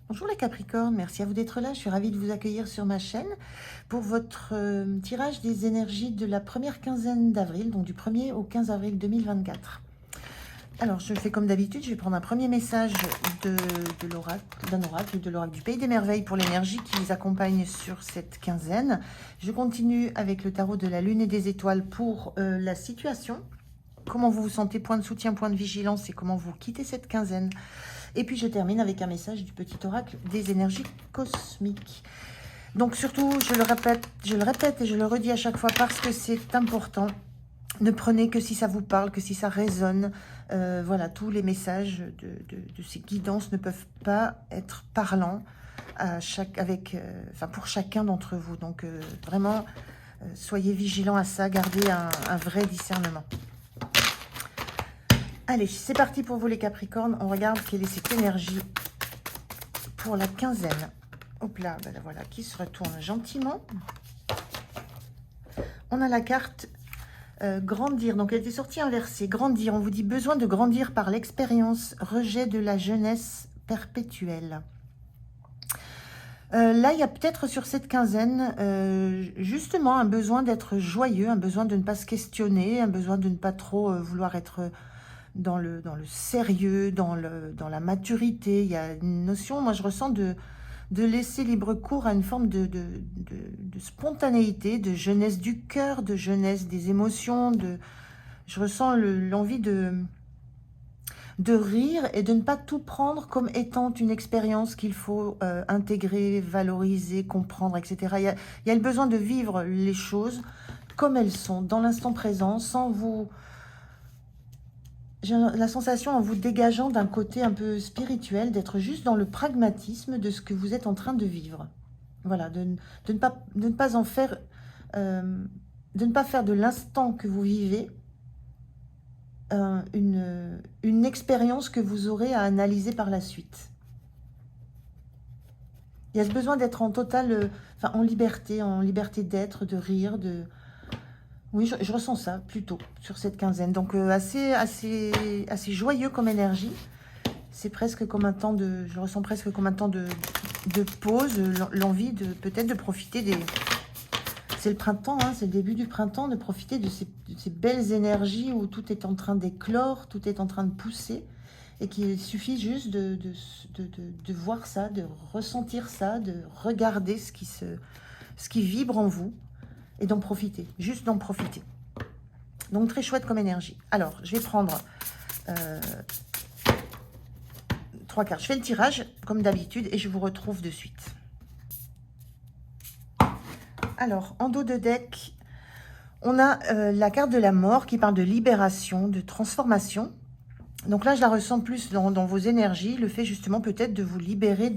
Bonjour les Capricornes, merci à vous d'être là. Je suis ravie de vous accueillir sur ma chaîne pour votre tirage des énergies de la première quinzaine d'avril, donc du 1er au 15 avril 2024. Alors, je fais comme d'habitude, je vais prendre un premier message de l'oracle, de l'oracle du Pays des Merveilles pour l'énergie qui vous accompagne sur cette quinzaine. Je continue avec le tarot de la Lune et des étoiles pour la situation. Comment vous vous sentez, point de soutien, point de vigilance et comment vous quittez cette quinzaine. Et puis je termine avec un message du petit oracle des énergies cosmiques. Donc surtout, je le répète et je le redis à chaque fois parce que c'est important. Ne prenez que si ça vous parle, que si ça résonne. Voilà, tous les messages de ces guidances ne peuvent pas être parlants pour chacun d'entre vous. Donc vraiment, soyez vigilants à ça, gardez un vrai discernement. Allez, c'est parti pour vous les Capricornes. On regarde quelle est cette énergie pour la quinzaine. Hop là, ben voilà, qui se retourne gentiment. On a la carte grandir. Donc, elle était sortie inversée. Grandir, on vous dit besoin de grandir par l'expérience. Rejet de la jeunesse perpétuelle. Là, il y a peut-être sur cette quinzaine, justement, un besoin d'être joyeux, un besoin de ne pas se questionner, un besoin de ne pas trop vouloir être dans le sérieux, dans la maturité. Il y a une notion, moi je ressens de laisser libre cours à une forme de spontanéité, de jeunesse du cœur, de jeunesse des émotions. Je ressens l'envie de rire et de ne pas tout prendre comme étant une expérience qu'il faut intégrer, valoriser, comprendre, etc. Il y a le besoin de vivre les choses comme elles sont, dans l'instant présent, sans vous... J'ai la sensation, en vous dégageant d'un côté un peu spirituel, d'être juste dans le pragmatisme de ce que vous êtes en train de vivre. Voilà, de ne pas en faire, de ne pas faire de l'instant que vous vivez une expérience que vous aurez à analyser par la suite. Il y a ce besoin d'être en totale, en liberté d'être, de rire, de... Oui, je ressens ça plutôt sur cette quinzaine. Donc assez joyeux comme énergie. C'est presque comme un temps de... Je ressens presque comme un temps de pause, l'envie de peut-être de profiter des... C'est le printemps, hein, c'est le début du printemps, de profiter de ces belles énergies où tout est en train d'éclore, tout est en train de pousser. Et qu'il suffit juste de voir ça, de ressentir ça, de regarder ce qui vibre en vous. Et d'en profiter, juste d'en profiter. Donc, très chouette comme énergie. Alors, je vais prendre 3 cartes. Je fais le tirage, comme d'habitude, et je vous retrouve de suite. Alors, en dos de deck, on a la carte de la mort qui parle de libération, de transformation. Donc là, je la ressens plus dans vos énergies, le fait justement peut-être de vous libérer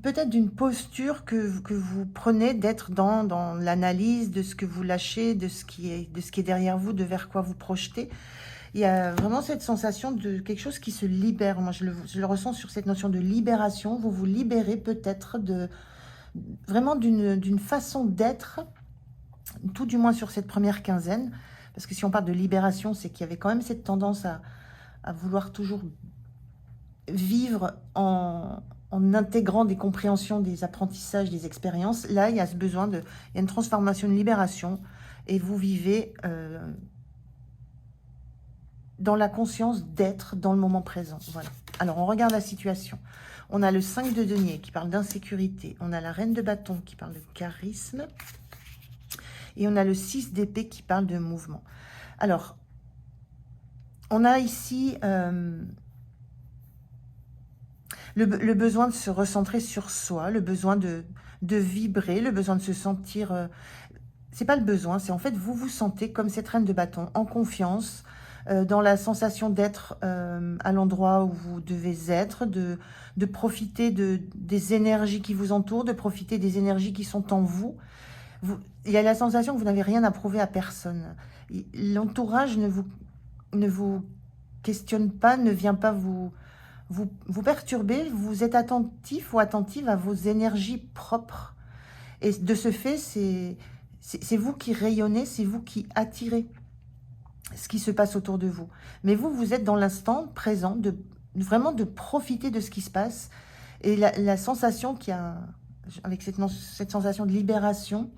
peut-être d'une posture que vous prenez, d'être dans l'analyse de ce que vous lâchez, de ce qui est derrière vous, de vers quoi vous projetez. Il y a vraiment cette sensation de quelque chose qui se libère. Moi, je le ressens sur cette notion de libération. Vous vous libérez peut-être vraiment d'une façon d'être, tout du moins sur cette première quinzaine. Parce que si on parle de libération, c'est qu'il y avait quand même cette tendance à vouloir toujours vivre en intégrant des compréhensions, des apprentissages, des expériences. Là, il y a ce besoin il y a une transformation, une libération, et vous vivez dans la conscience d'être dans le moment présent. Voilà. Alors, on regarde la situation. On a le 5 de denier qui parle d'insécurité. On a la reine de bâton qui parle de charisme. Et on a le 6 d'épée qui parle de mouvement. Alors, on a ici... Le besoin de se recentrer sur soi, le besoin de vibrer, le besoin de se sentir... c'est pas le besoin, c'est en fait vous vous sentez comme cette reine de bâton, en confiance, dans la sensation d'être à l'endroit où vous devez être, de profiter des énergies qui vous entourent, de profiter des énergies qui sont en vous. Il y a la sensation que vous n'avez rien à prouver à personne. L'entourage ne vous questionne pas, ne vient pas vous perturbez, vous êtes attentif ou attentive à vos énergies propres. Et de ce fait, c'est vous qui rayonnez, c'est vous qui attirez ce qui se passe autour de vous. Mais vous êtes dans l'instant présent vraiment de profiter de ce qui se passe. Et la sensation qu'il y a, avec cette sensation de libération,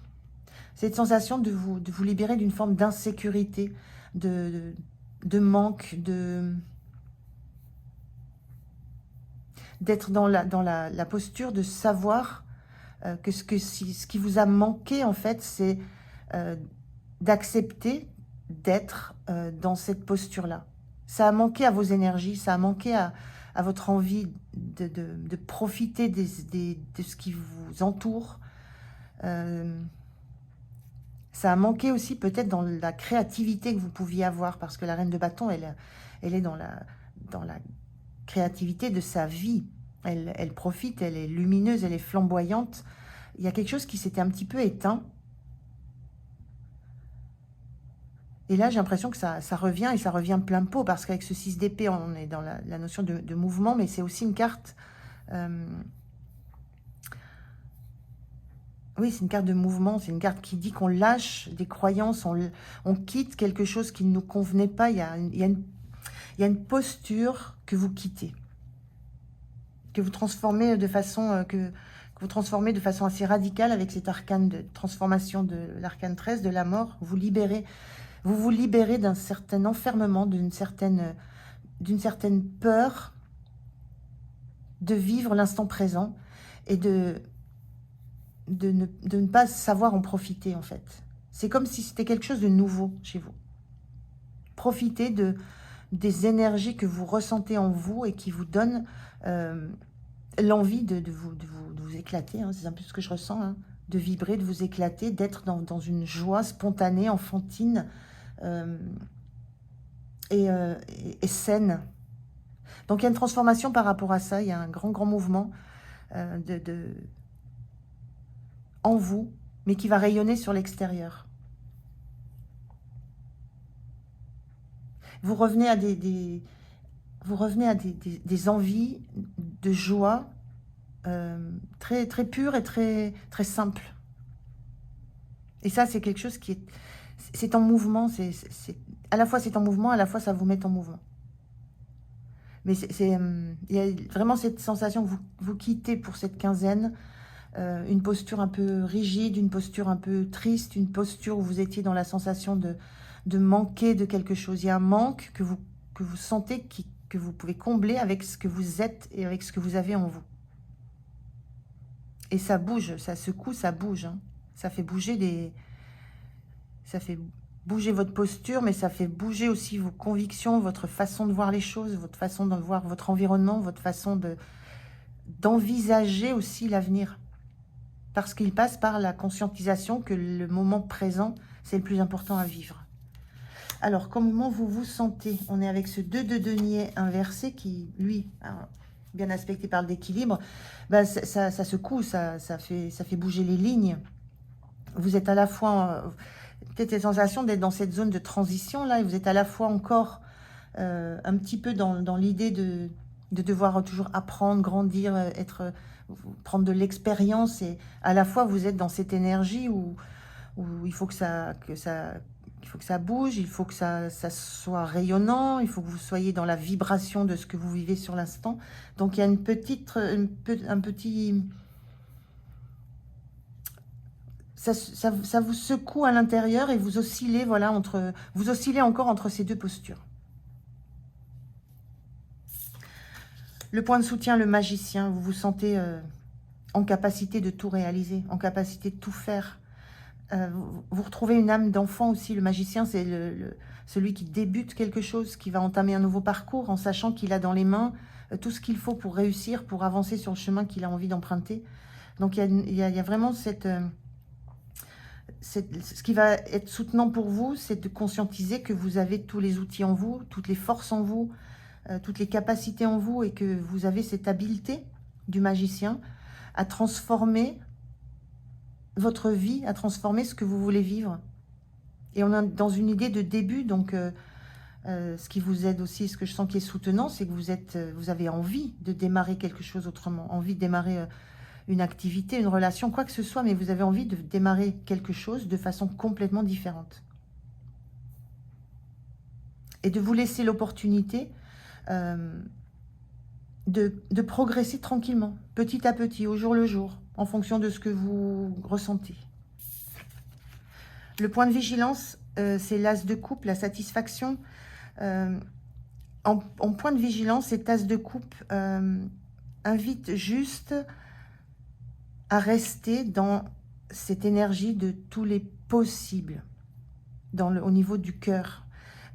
cette sensation de vous libérer d'une forme d'insécurité, de manque, d'être dans la posture de savoir que ce qui vous a manqué, en fait, c'est d'accepter d'être dans cette posture-là. Ça a manqué à vos énergies, ça a manqué à votre envie de profiter de ce qui vous entoure. Ça a manqué aussi peut-être dans la créativité que vous pouviez avoir, parce que la reine de bâton, elle est dans la créativité de sa vie. Elle profite, elle est lumineuse, elle est flamboyante. Il y a quelque chose qui s'était un petit peu éteint. Et là, j'ai l'impression que ça revient, et ça revient plein pot, parce qu'avec ce 6 d'épée, on est dans la notion de mouvement, mais c'est aussi une carte... oui, c'est une carte de mouvement, c'est une carte qui dit qu'on lâche des croyances, on quitte quelque chose qui ne nous convenait pas. Il y a une posture que vous quittez, que vous transformez de façon... vous transformez de façon assez radicale avec cet arcane de transformation de l'arcane 13, de la mort. Vous vous libérez d'un certain enfermement, d'une certaine peur de vivre l'instant présent et de ne pas savoir en profiter, en fait. C'est comme si c'était quelque chose de nouveau chez vous. Profitez des énergies que vous ressentez en vous et qui vous donnent l'envie de vous éclater. Hein, c'est un peu ce que je ressens, hein, de vibrer, de vous éclater, d'être dans une joie spontanée, enfantine et saine. Donc il y a une transformation par rapport à ça, il y a un grand mouvement en vous, mais qui va rayonner sur l'extérieur. Vous revenez à des envies de joie très pures et très simples. Et ça, c'est quelque chose qui c'est en mouvement. À la fois c'est en mouvement, à la fois ça vous met en mouvement. Mais il y a vraiment cette sensation que vous quittez pour cette quinzaine une posture un peu rigide, une posture un peu triste, une posture où vous étiez dans la sensation de manquer de quelque chose. Il y a un manque que vous sentez que vous pouvez combler avec ce que vous êtes et avec ce que vous avez en vous. Et ça bouge, ça secoue, ça bouge. Hein. Ça fait bouger votre posture, mais ça fait bouger aussi vos convictions, votre façon de voir les choses, votre façon de voir votre environnement, votre façon d'envisager aussi l'avenir. Parce qu'il passe par la conscientisation que le moment présent, c'est le plus important à vivre. Alors, comment vous vous sentez? On est avec ce 2 de denier inversé qui, lui, bien aspecté par l'équilibre, bah, ça secoue, ça fait bouger les lignes. Vous êtes à la fois, peut-être cette sensation d'être dans cette zone de transition, là, et vous êtes à la fois encore un petit peu dans l'idée de devoir toujours apprendre, grandir, prendre de l'expérience, et à la fois vous êtes dans cette énergie où il faut que ça bouge, il faut que ça soit rayonnant, il faut que vous soyez dans la vibration de ce que vous vivez sur l'instant. Donc il y a un petit... Ça vous secoue à l'intérieur et vous oscillez, voilà, vous oscillez encore entre ces deux postures. Le point de soutien, le magicien, vous vous sentez en capacité de tout réaliser, en capacité de tout faire. Vous retrouvez une âme d'enfant aussi. Le magicien, c'est celui qui débute quelque chose, qui va entamer un nouveau parcours en sachant qu'il a dans les mains tout ce qu'il faut pour réussir, pour avancer sur le chemin qu'il a envie d'emprunter. Donc il y a vraiment ce qui va être soutenant pour vous, c'est de conscientiser que vous avez tous les outils en vous, toutes les forces en vous, toutes les capacités en vous, et que vous avez cette habileté du magicien à transformer votre vie, à transformer ce que vous voulez vivre. Et on est dans une idée de début, donc ce qui vous aide aussi, ce que je sens qui est soutenant, c'est que vous avez envie de démarrer quelque chose autrement, envie de démarrer une activité, une relation, quoi que ce soit, mais vous avez envie de démarrer quelque chose de façon complètement différente. Et de vous laisser l'opportunité de progresser tranquillement, petit à petit, au jour le jour, en fonction de ce que vous ressentez. Le point de vigilance, c'est l'as de coupe, la satisfaction. En point de vigilance, cet as de coupe invite juste à rester dans cette énergie de tous les possibles, au niveau du cœur,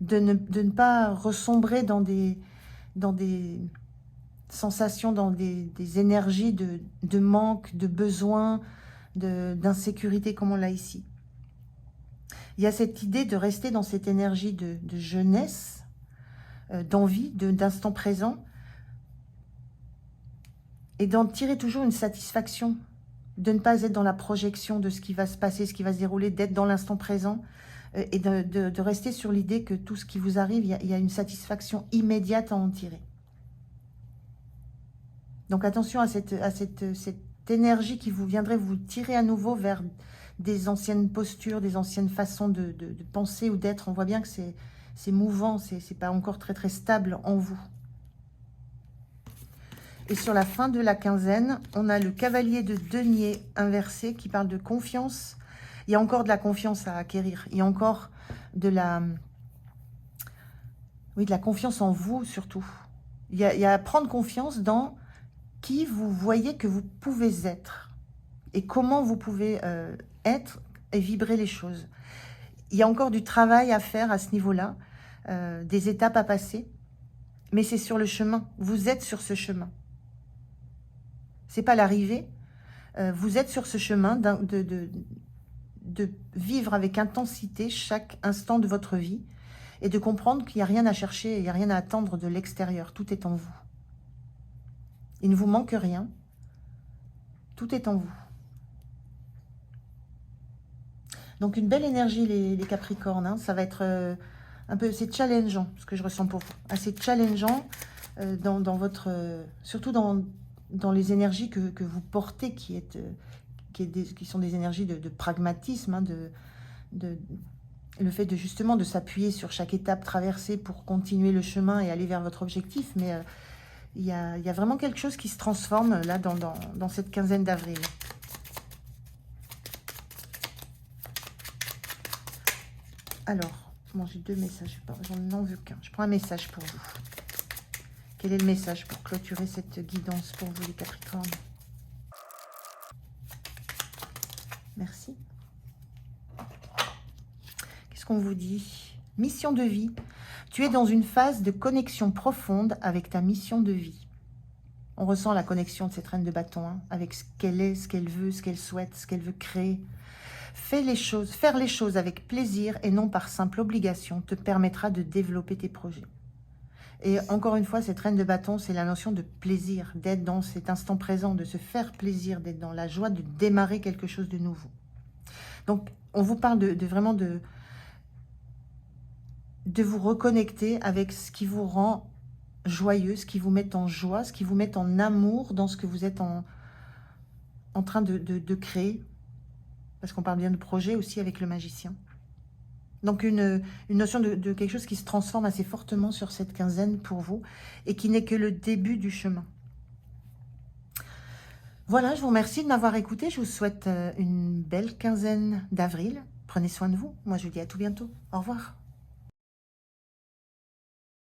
de ne pas ressombrer dans des sensations, dans des énergies de manque, de besoin, d'insécurité, comme on l'a ici. Il y a cette idée de rester dans cette énergie de jeunesse, d'envie, d'instant présent, et d'en tirer toujours une satisfaction, de ne pas être dans la projection de ce qui va se passer, ce qui va se dérouler, d'être dans l'instant présent, et de rester sur l'idée que tout ce qui vous arrive, il y a une satisfaction immédiate à en tirer. Donc attention à cette énergie qui vous viendrait vous tirer à nouveau vers des anciennes postures, des anciennes façons de penser ou d'être. On voit bien que c'est mouvant, c'est pas encore très très stable en vous. Et sur la fin de la quinzaine, on a le cavalier de denier inversé qui parle de confiance. Il y a encore de la confiance à acquérir. Il y a encore de la confiance en vous surtout. Il y a à prendre confiance dans qui vous voyez que vous pouvez être et comment vous pouvez être et vibrer les choses. Il y a encore du travail à faire à ce niveau-là, des étapes à passer, mais c'est sur le chemin. Vous êtes sur ce chemin. C'est pas l'arrivée. Vous êtes sur ce chemin de vivre avec intensité chaque instant de votre vie et de comprendre qu'il n'y a rien à chercher, il n'y a rien à attendre de l'extérieur. Tout est en vous. Il ne vous manque rien. Tout est en vous. Donc une belle énergie les Capricornes. Hein. Ça va être un peu, c'est challengeant ce que je ressens pour vous. Assez challengeant dans votre, surtout dans les énergies que vous portez, qui sont des énergies de pragmatisme, hein, le fait justement de s'appuyer sur chaque étape traversée pour continuer le chemin et aller vers votre objectif. Mais il y a vraiment quelque chose qui se transforme là dans cette quinzaine d'avril. Alors, bon, j'ai 2 messages, j'en veux qu'un. Je prends un message pour vous. Quel est le message pour clôturer cette guidance pour vous, les Capricornes? Merci. Qu'est-ce qu'on vous dit? Mission de vie. Tu es dans une phase de connexion profonde avec ta mission de vie. On ressent la connexion de cette reine de bâton, hein, avec ce qu'elle est, ce qu'elle veut, ce qu'elle souhaite, ce qu'elle veut créer. Faire les choses avec plaisir et non par simple obligation te permettra de développer tes projets. Et encore une fois, cette reine de bâton, c'est la notion de plaisir, d'être dans cet instant présent, de se faire plaisir, d'être dans la joie de démarrer quelque chose de nouveau. Donc, on vous parle vraiment de vous reconnecter avec ce qui vous rend joyeux, ce qui vous met en joie, ce qui vous met en amour dans ce que vous êtes en train de créer. Parce qu'on parle bien de projet aussi avec le magicien. Donc une notion de quelque chose qui se transforme assez fortement sur cette quinzaine pour vous et qui n'est que le début du chemin. Voilà, je vous remercie de m'avoir écouté. Je vous souhaite une belle quinzaine d'avril. Prenez soin de vous. Moi, je vous dis à tout bientôt. Au revoir.